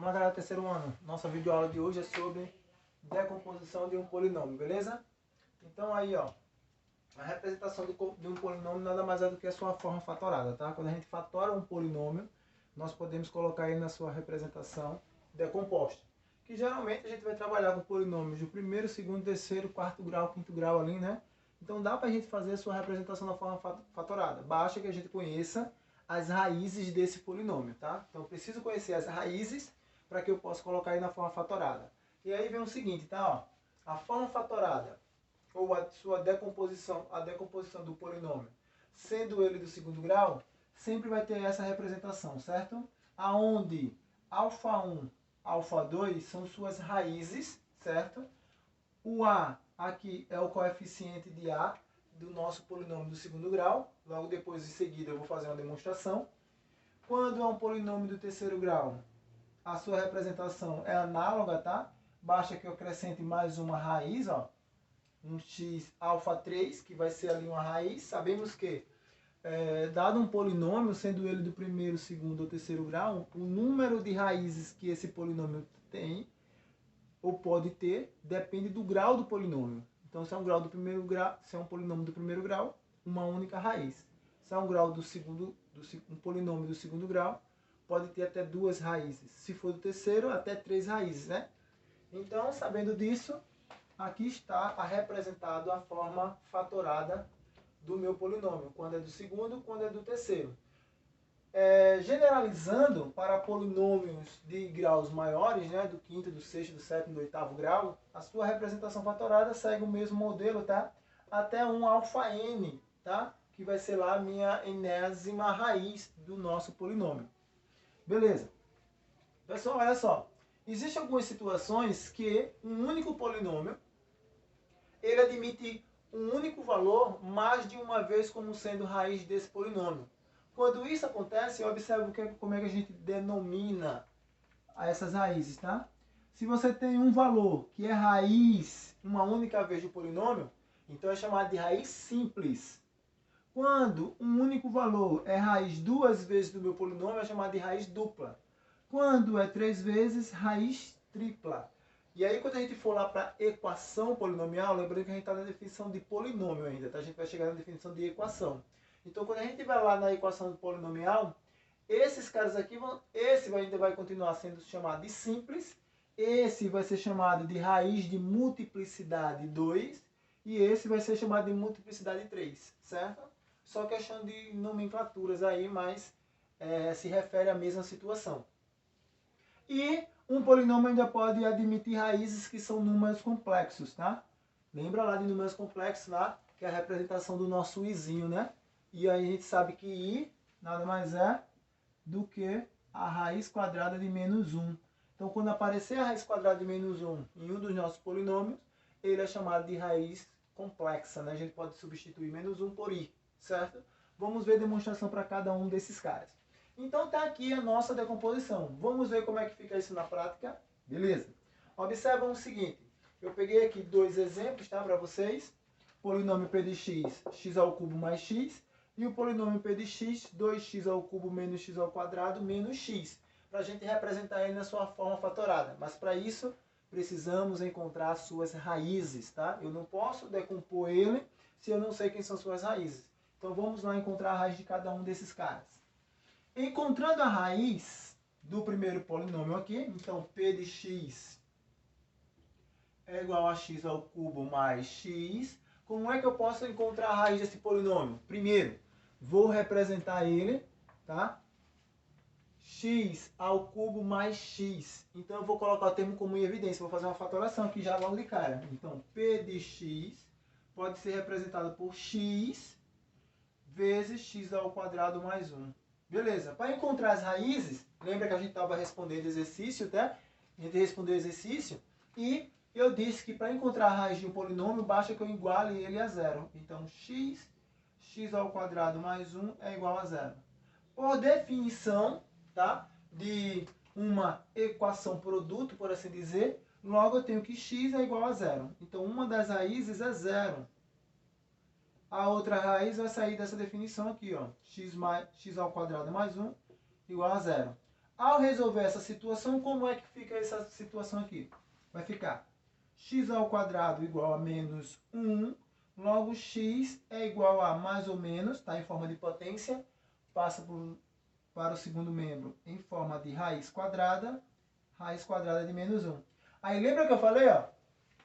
Vamos lá, galera, terceiro ano. Nossa videoaula de hoje é sobre decomposição de um polinômio, beleza? Então aí, ó, a representação de um polinômio nada mais é do que a sua forma fatorada, tá? Quando a gente fatora um polinômio, nós podemos colocar ele na sua representação decomposta. Que geralmente a gente vai trabalhar com polinômios do primeiro, segundo, terceiro, quarto grau, quinto grau ali, né? Então dá pra gente fazer a sua representação na forma fatorada. Basta que a gente conheça as raízes desse polinômio, tá? Então eu preciso conhecer as raízes para que eu possa colocar aí na forma fatorada. E aí vem o seguinte, tá? Ó, a forma fatorada, ou a sua decomposição, a decomposição do polinômio, sendo ele do segundo grau, sempre vai ter essa representação, certo? Aonde α1, α2 são suas raízes, certo? O A aqui é o coeficiente de A do nosso polinômio do segundo grau. Logo depois, em seguida, eu vou fazer uma demonstração. Quando é um polinômio do terceiro grau, a sua representação é análoga, tá? Basta que eu acrescente mais uma raiz, ó, um x α3, que vai ser ali uma raiz. Sabemos que, dado um polinômio, sendo ele do primeiro, segundo ou terceiro grau, o número de raízes que esse polinômio tem, ou pode ter, depende do grau do polinômio. Então, se é um grau do primeiro grau, se é um polinômio do primeiro grau, uma única raiz. Se é um grau do segundo, um polinômio do segundo grau, pode ter até duas raízes. Se for do terceiro, até três raízes, né? Então, sabendo disso, aqui está representado a forma fatorada do meu polinômio, quando é do segundo, quando é do terceiro. Generalizando para polinômios de graus maiores, né, do quinto, do sexto, do sétimo, do oitavo grau, a sua representação fatorada segue o mesmo modelo, tá? Até um αn, tá? Que vai ser lá a minha enésima raiz do nosso polinômio. Beleza. Pessoal, olha só. Existem algumas situações que um único polinômio, ele admite um único valor mais de uma vez como sendo raiz desse polinômio. Quando isso acontece, observe como é que a gente denomina essas raízes, tá? Se você tem um valor que é raiz uma única vez do polinômio, então é chamado de raiz simples. Quando um único valor é raiz duas vezes do meu polinômio, é chamado de raiz dupla. Quando é três vezes, raiz tripla. E aí, quando a gente for lá para equação polinomial, lembrando que a gente está na definição de polinômio ainda, tá? A gente vai chegar na definição de equação. Então, quando a gente vai lá na equação polinomial, esses caras aqui, esse ainda vai continuar sendo chamado de simples, esse vai ser chamado de raiz de multiplicidade 2, e esse vai ser chamado de multiplicidade 3, certo? Só questão de nomenclaturas aí, mas se refere à mesma situação. E um polinômio ainda pode admitir raízes que são números complexos, tá? Lembra lá de números complexos lá, que é a representação do nosso izinho, né? E aí a gente sabe que i nada mais é do que a raiz quadrada de menos 1. Então, quando aparecer a raiz quadrada de menos 1 em um dos nossos polinômios, ele é chamado de raiz complexa, né? A gente pode substituir menos 1 por i, certo? Vamos ver a demonstração para cada um desses caras. Então, está aqui a nossa decomposição. Vamos ver como é que fica isso na prática? Beleza? Observam o seguinte. Eu peguei aqui dois exemplos, tá, para vocês. Polinômio p de x, x ao cubo mais x. E o polinômio p de x, 2x ao cubo menos x ao quadrado menos x. Para a gente representar ele na sua forma fatorada. Mas para isso, precisamos encontrar suas raízes, tá? Eu não posso decompor ele se eu não sei quem são suas raízes. Então vamos lá encontrar a raiz de cada um desses caras. Encontrando a raiz do primeiro polinômio aqui, então p de x é igual a x ao cubo mais x. Como é que eu posso encontrar a raiz desse polinômio? Primeiro, vou representar ele, tá? X ao cubo mais x. Então eu vou colocar o termo comum em evidência. Vou fazer uma fatoração aqui já logo de cara. Então p de x pode ser representado por x vezes x ao quadrado mais 1. Beleza. Para encontrar as raízes, lembra que a gente estava respondendo exercício, tá? A gente respondeu exercício e eu disse que para encontrar a raiz de um polinômio, basta que eu iguale ele a zero. Então, x ao quadrado mais 1 é igual a zero. Por definição, tá, de uma equação produto, por assim dizer, logo eu tenho que x é igual a zero. Então, uma das raízes é zero. A outra raiz vai sair dessa definição aqui, ó, x ao quadrado mais 1 igual a zero. Ao resolver essa situação, como é que fica essa situação aqui? Vai ficar x² igual a menos 1, logo x é igual a mais ou menos, está em forma de potência, passa para o segundo membro em forma de raiz quadrada de menos 1. Aí lembra que eu falei, ó?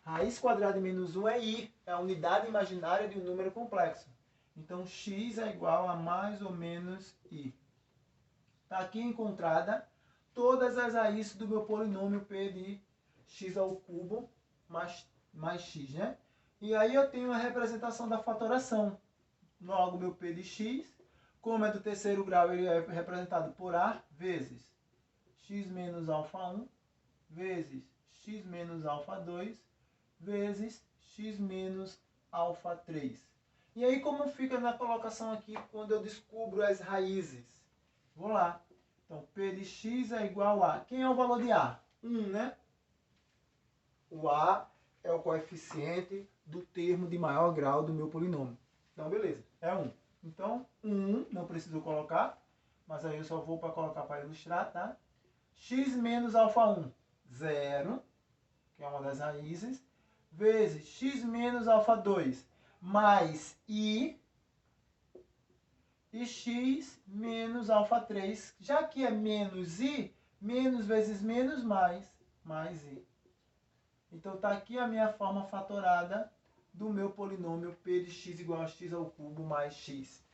Raiz quadrada de menos 1 é i, é a unidade imaginária de um número complexo. Então, x é igual a mais ou menos i. Está aqui encontrada todas as raízes do meu polinômio p de x³ mais x, né? E aí eu tenho a representação da fatoração. Logo, meu p de x, como é do terceiro grau, ele é representado por a vezes x menos α1 vezes x menos α2 vezes x menos α3. E aí como fica na colocação aqui quando eu descubro as raízes? Vou lá. Então, p de x é igual a... Quem é o valor de a? 1, né? O a é o coeficiente do termo de maior grau do meu polinômio. Então, beleza. É 1. Então, 1, não preciso colocar, mas aí eu só vou para colocar para ilustrar, tá? X menos α1, 0, que é uma das raízes, vezes x menos α2 mais i, e x menos α3. Já que é menos i, menos vezes menos mais i. Então está aqui a minha forma fatorada do meu polinômio p de x igual a x³ mais x.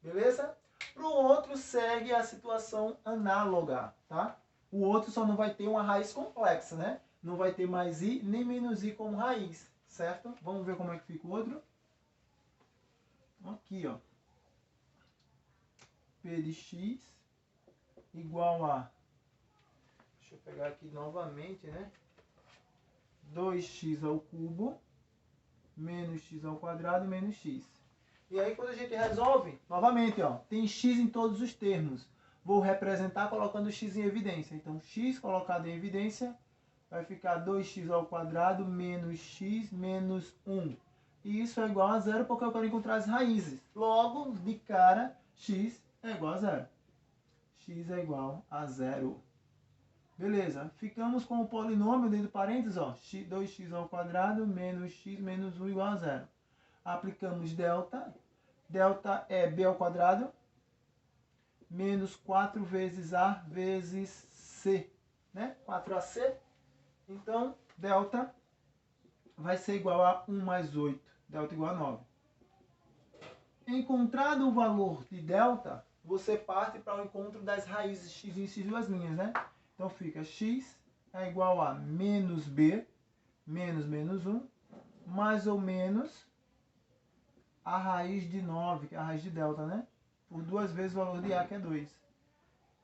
Beleza? Para o outro segue a situação análoga, tá? O outro só não vai ter uma raiz complexa, né? Não vai ter mais i nem menos i como raiz, certo? Vamos ver como é que fica o outro. Aqui, ó. P de x igual a... Deixa eu pegar aqui novamente, né? 2x³ menos x² menos x. E aí quando a gente resolve, novamente, ó, tem x em todos os termos. Vou representar colocando x em evidência. Então, x colocado em evidência vai ficar 2x² menos x menos 1. E isso é igual a 0 porque eu quero encontrar as raízes. Logo, de cara, x é igual a 0. X é igual a 0. Beleza, ficamos com o polinômio dentro do parênteses, ó, 2x² menos x menos 1 igual a 0. Aplicamos delta. Delta é b² menos 4 vezes a vezes c, né? 4ac. Então, delta vai ser igual a 1 mais 8. Delta igual a 9. Encontrado o valor de delta, você parte para o encontro das raízes x e x duas linhas, né? Então fica x é igual a menos b, menos menos 1, mais ou menos a raiz de 9, que é a raiz de delta, né? Por duas vezes o valor de a, que é 2.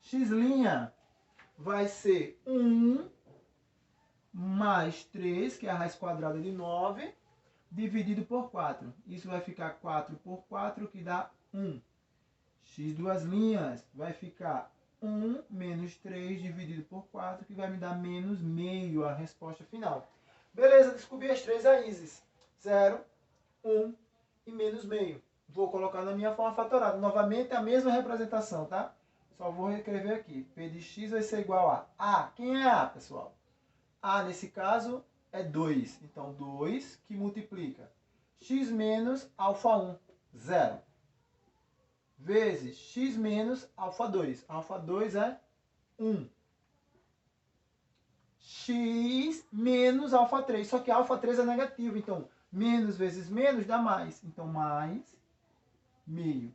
X' vai ser 1 mais 3, que é a raiz quadrada de 9, dividido por 4. Isso vai ficar 4 por 4, que dá 1. X' vai ficar 1 menos 3 dividido por 4, que vai me dar menos meio, a resposta final. Beleza, descobri as três raízes. 0, 1 e menos meio. Vou colocar na minha forma fatorada. Novamente a mesma representação, tá? Só vou escrever aqui. P de x vai ser igual a A. Quem é A, pessoal? A, nesse caso, é 2. Então, 2 que multiplica x menos α1, 0. Vezes x menos α2. α2 é 1. X menos α3. Só que α3 é negativo. Então, menos vezes menos dá mais. Então, mais meio.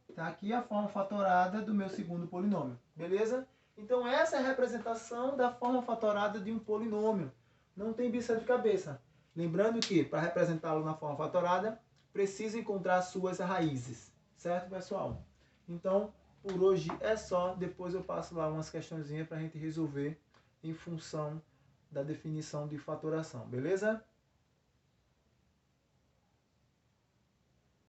Está aqui a forma fatorada do meu segundo polinômio. Beleza? Então, essa é a representação da forma fatorada de um polinômio. Não tem bicha de cabeça. Lembrando que, para representá-lo na forma fatorada, precisa encontrar suas raízes. Certo, pessoal? Então, por hoje é só. Depois eu passo lá umas questõezinhas para a gente resolver em função da definição de fatoração. Beleza?